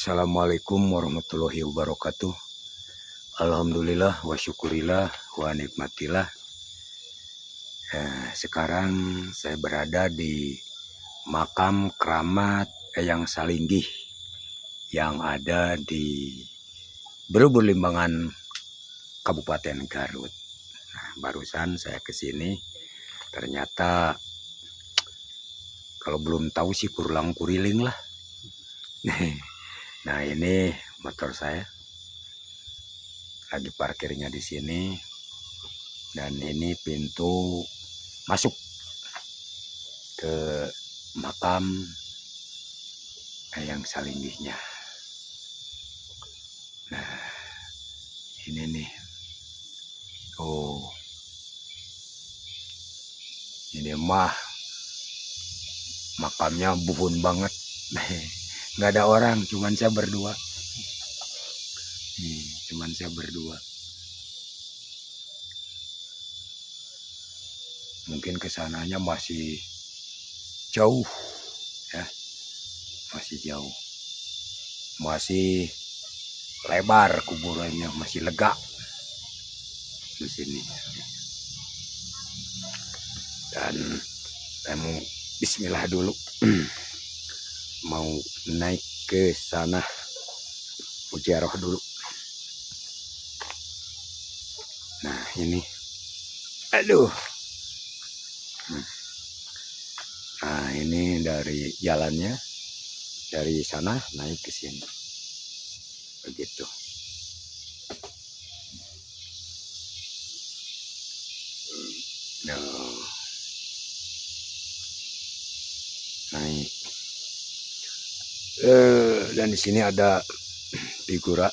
Assalamualaikum warahmatullahi wabarakatuh. Alhamdulillah wa syukurillah wa nikmatillah. Sekarang saya berada di makam keramat Eyang Salinggih yang ada di Berubur Limbangan, Kabupaten Garut. Nah, barusan saya kesini, ternyata kalau belum tahu sih kurlang kuriling lah. Nah, ini motor saya lagi parkirnya di sini, dan ini pintu masuk ke makam Eyang Salinggihnya. Nah, ini nih. Oh, ini mah makamnya bubun banget. Nggak ada orang, cuman saya berdua. Mungkin kesananya masih jauh, ya, masih jauh, masih lebar kuburannya, masih lega di sini. Dan saya mau bismillah dulu, mau naik ke sana, mujarah dulu. Nah, ini, aduh. Nah, ini dari jalannya, dari sana naik ke sini, begitu. Naik. Dan di sini ada figura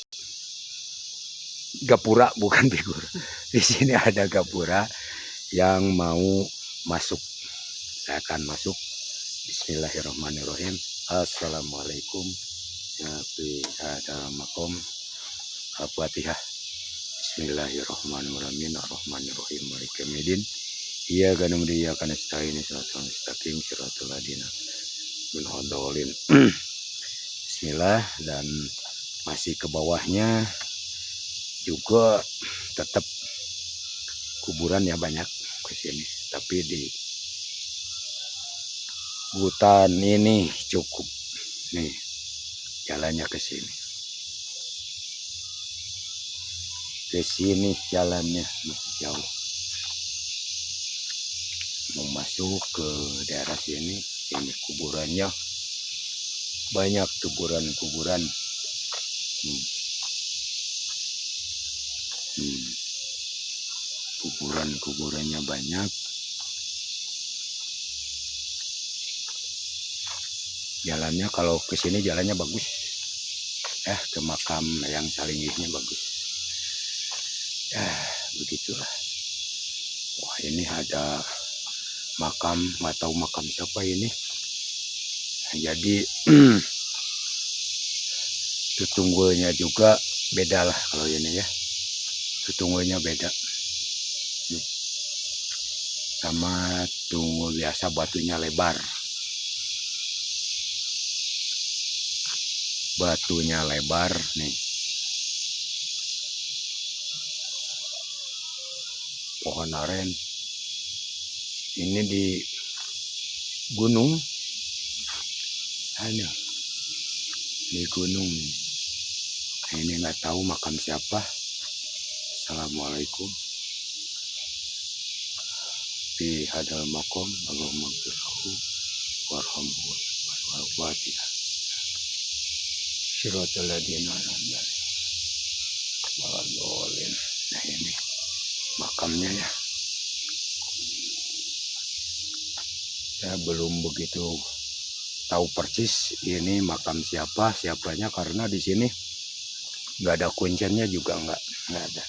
gapura, bukan figur. Di sini ada gapura yang mau masuk. Saya akan masuk. Bismillahirrahmanirrahim. Assalamualaikum. Nabi dalam makom Al-Fatihah. Bismillahirrahmanirrahim. Ar-Rahmanirrahim. Maliki yaumiddin. Iyyaka na'budu wa iyyaka nasta'in. Shiratal mustaqim. Shiratal ladzina an'amta 'alaihim. Bismillah. Dan masih ke bawahnya juga tetap kuburan ya, banyak ke sini, tapi di hutan ini cukup. Nih jalannya ke sini. Ke sini jalannya masih jauh. Mau masuk ke daerah sini, ini kuburannya banyak, kuburan. Kuburannya banyak. Jalannya kalau ke sini jalannya bagus. Ke makam Eyang Salinggihnya bagus. Begitulah. Wah, ini ada makam, nggak tahu makam siapa ini. Jadi tutunggunya juga beda lah kalau ini ya. Tutunggunya beda. Sama tunggu biasa batunya lebar. Batunya lebar nih. Pohon aren. Ini di gunung. Hanya di gunung. Ini nggak tahu makam siapa. Assalamualaikum. Fi hadal makom Allahumma ghfirhu warhamhu wal-Fatihah. Syiratal ladzina an'amta 'alaihim. Nah, ini makamnya ya. Saya belum begitu tahu persis ini makam siapanya, karena di sini nggak ada kuncinya juga, nggak ada.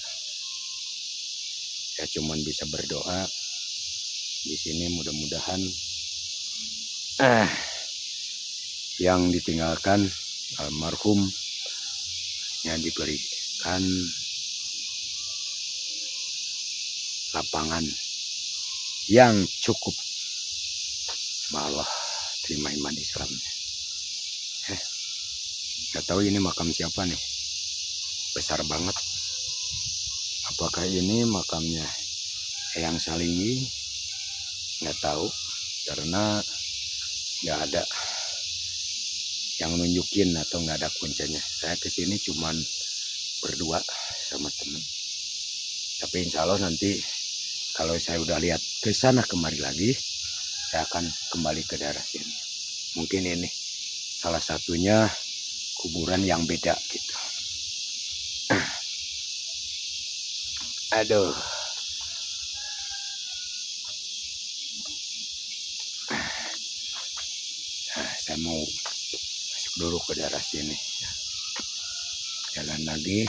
Saya cuman bisa berdoa di sini, mudah-mudahan yang ditinggalkan almarhum yang diberikan lapangan yang cukup. Allah terima iman Islamnya. Nggak tahu ini makam siapa nih, besar banget. Apakah ini makamnya Eyang Salinggi? Nggak tahu, karena nggak ada yang nunjukin atau nggak ada kuncinya. Saya kesini cuman berdua sama temen. Tapi insya Allah nanti kalau saya udah lihat ke sana kemari lagi, saya akan kembali ke daerah sini. Mungkin ini salah satunya kuburan yang beda gitu. Aduh. Nah, saya mau masuk dulu ke daerah sini. Jalan lagi.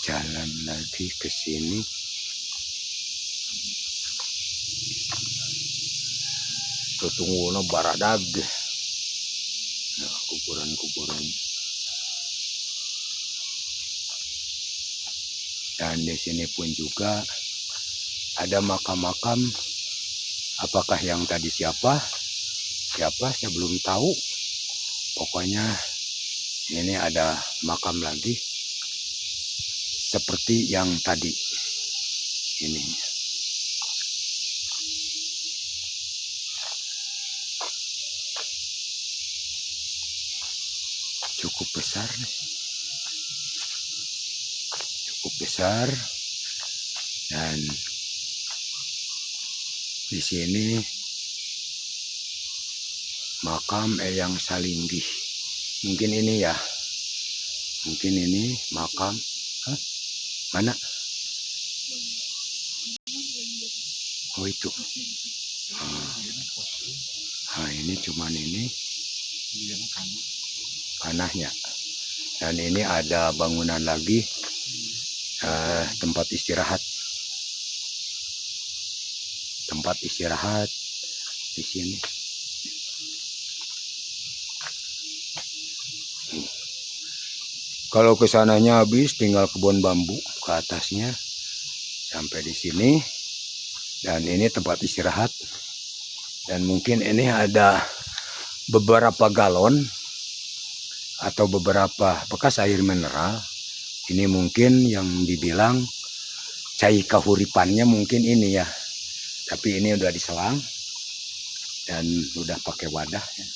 Jalan lagi ke sini. Tutunguna baradag. Nah, kuburan-kuburan. Dan di sini pun juga ada makam-makam. Apakah yang tadi siapa saya belum tahu. Pokoknya ini ada makam lagi seperti yang tadi ini. Cukup besar nih. Cukup besar. Dan di sini makam Eyang Salinggi. Mungkin ini ya. Mungkin ini makam. Hah? Mana? Oh itu. Nah, ini cuman ini panahnya. Dan ini ada bangunan lagi, tempat istirahat. Tempat istirahat di sini. Kalau ke sananya habis, tinggal kebun bambu ke atasnya sampai di sini. Dan ini tempat istirahat. Dan mungkin ini ada beberapa galon atau beberapa bekas air mineral. Ini mungkin yang dibilang cai kahuripannya mungkin ini ya. Tapi ini udah diselang dan udah pakai wadah ya.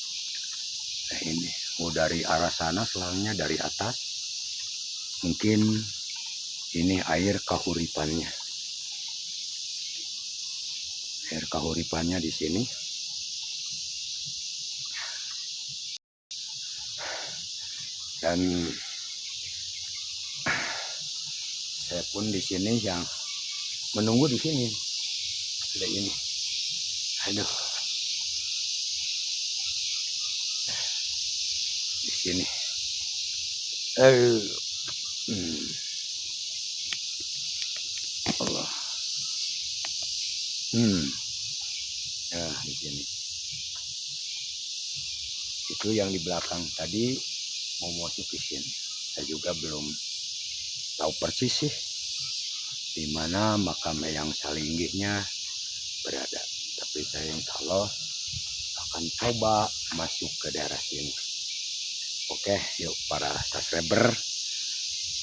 Nah ini, dari arah sana selangnya dari atas. Mungkin ini air kahuripannya. Air kahuripannya di sini. Dan saya pun di sini yang menunggu di sini. Ada ini. Aduh. Di sini. Allah. Ya, di sini. Itu yang di belakang tadi mau masuk ke sini. Saya juga belum tahu persis sih di mana makam Eyang Salinggihnya berada. Tapi saya insya Allah akan coba masuk ke daerah sini. Oke, yuk para subscriber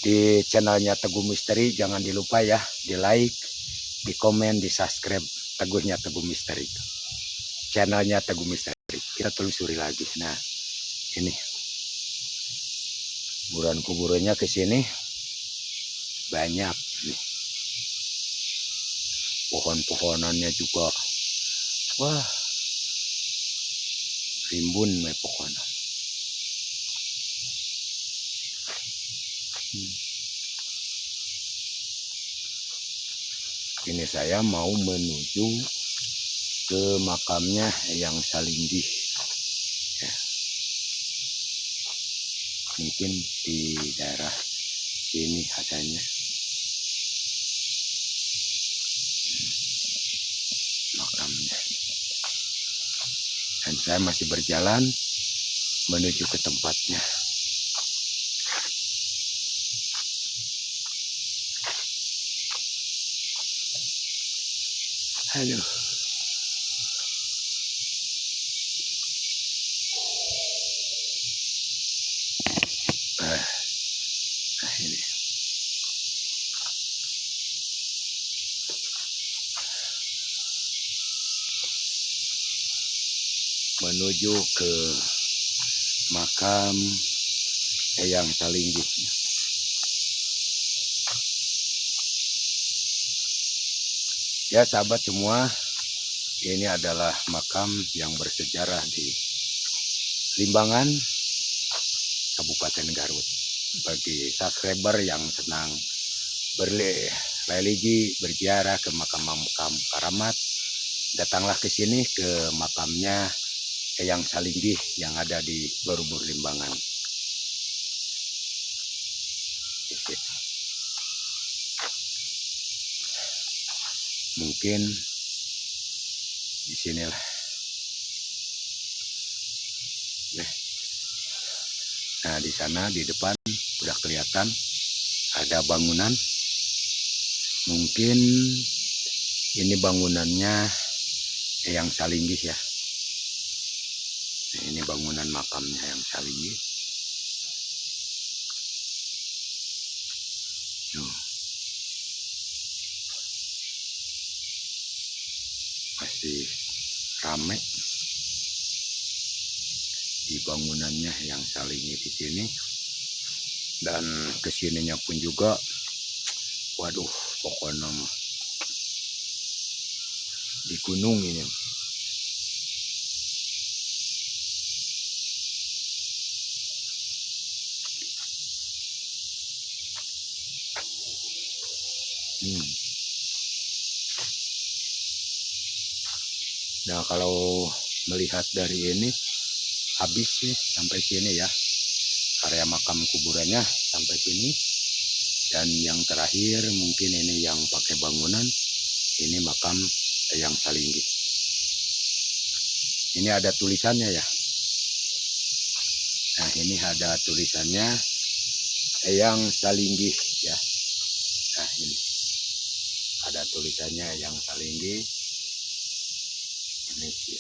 di channelnya Teguh Misteri, jangan dilupa ya, di like, di komen, di subscribe Teguhnya Teguh Misteri. Channelnya Teguh Misteri. Kita telusuri lagi. Nah, ini kuburan-kuburannya ke sini banyak nih. Pohon-pohonannya juga. Wah. Rimbun me pohonan. Ini saya mau menuju ke makamnya Eyang Salinggi. Ya. Mungkin di daerah sini adanya makamnya. Dan saya masih berjalan menuju ke tempatnya. Aduh. menuju ke makam Eyang Salinggih. Ya sahabat semua, ini adalah makam yang bersejarah di Limbangan, Kabupaten Garut. Bagi subscriber yang senang berreligi, berziarah ke makam-makam keramat, datanglah ke sini ke makamnya Eyang Salinggih yang ada di Borobudur Limbangan. Mungkin di sinilah. Nah, di sana di depan udah kelihatan ada bangunan. Mungkin ini bangunannya Eyang Salinggih ya. Nah, ini bangunan makamnya Eyang Salinggih. Masih rame di bangunannya Eyang Salinggih di sini, dan kesininya pun juga, waduh, pokoknya di gunung ini. Nah, kalau melihat dari ini habis sih sampai sini ya, area makam kuburannya sampai sini. Dan yang terakhir mungkin ini yang pakai bangunan, ini makam Eyang Salinggih. Ini ada tulisannya ya. Nah, ini ada tulisannya Eyang Salinggih ya. Nah, ini ada tulisannya Eyang Salinggih. Ini sih.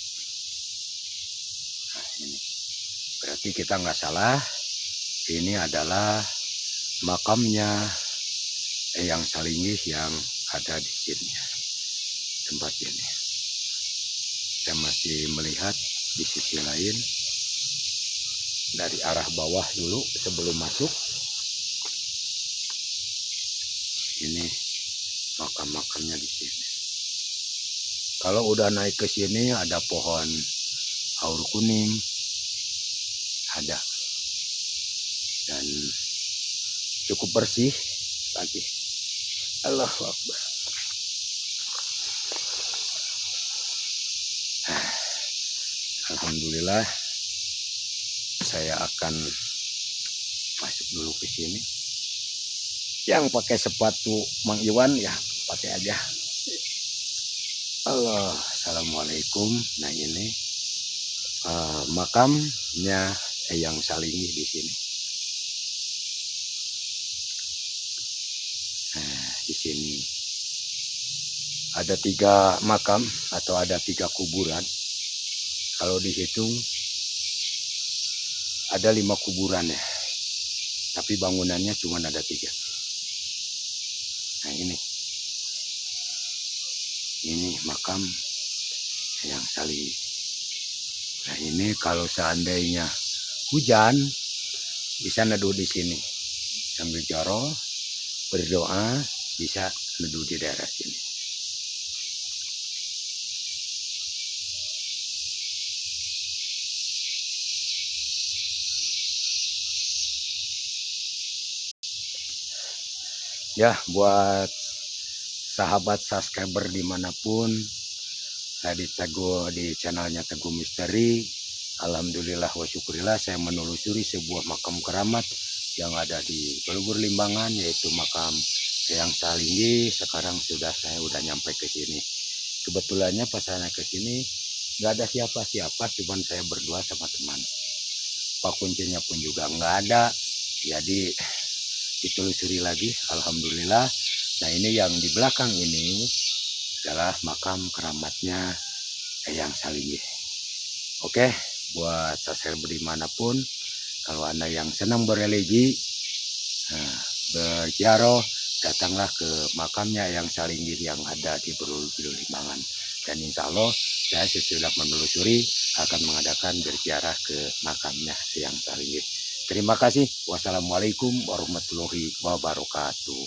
Nah, ini berarti kita nggak salah, ini adalah makamnya Eyang Salinggih yang ada di sini ya, tempat ini. Saya masih melihat di sisi lain dari arah bawah dulu sebelum masuk. Ini makam-makamnya di sini. Kalau udah naik ke sini ada pohon aur kuning, ada, dan cukup bersih lagi. Allahu Akbar. Alhamdulillah, saya akan masuk dulu ke sini. Yang pakai sepatu Mang Iwan ya pakai aja. Allah, assalamualaikum. Nah, ini makamnya Eyang Salinggih di sini. Nah, di sini ada 3 makam atau ada 3 kuburan. Kalau dihitung ada 5 kuburan ya, tapi bangunannya cuma ada 3. Nah, ini makam Eyang Salinggih. Nah, ini kalau seandainya hujan bisa neduh di sini sambil jaro berdoa, bisa neduh di daerah sini. Ya, buat sahabat subscriber dimanapun, saya di channelnya Teguh Misteri. Alhamdulillah wa syukurillah, saya menelusuri sebuah makam keramat yang ada di Borobudur Limbangan, yaitu makam Eyang Salinggih. Sekarang saya udah nyampe ke sini. Kebetulannya pas saya ke sini nggak ada siapa-siapa, cuman saya berdua sama teman. Pak kuncinya pun juga nggak ada, jadi ditelusuri lagi. Alhamdulillah. Nah, ini yang di belakang ini adalah makam keramatnya Eyang Salinggih. Oke, buat subscriber dimanapun, kalau Anda yang senang berreligi, berziarah, datanglah ke makamnya Eyang Salinggih yang ada di Borobudur Limbangan. Dan insya Allah saya sesudah menelusuri akan mengadakan berziarah ke makamnya yang Saringgit. Terima kasih. Wassalamualaikum warahmatullahi wabarakatuh.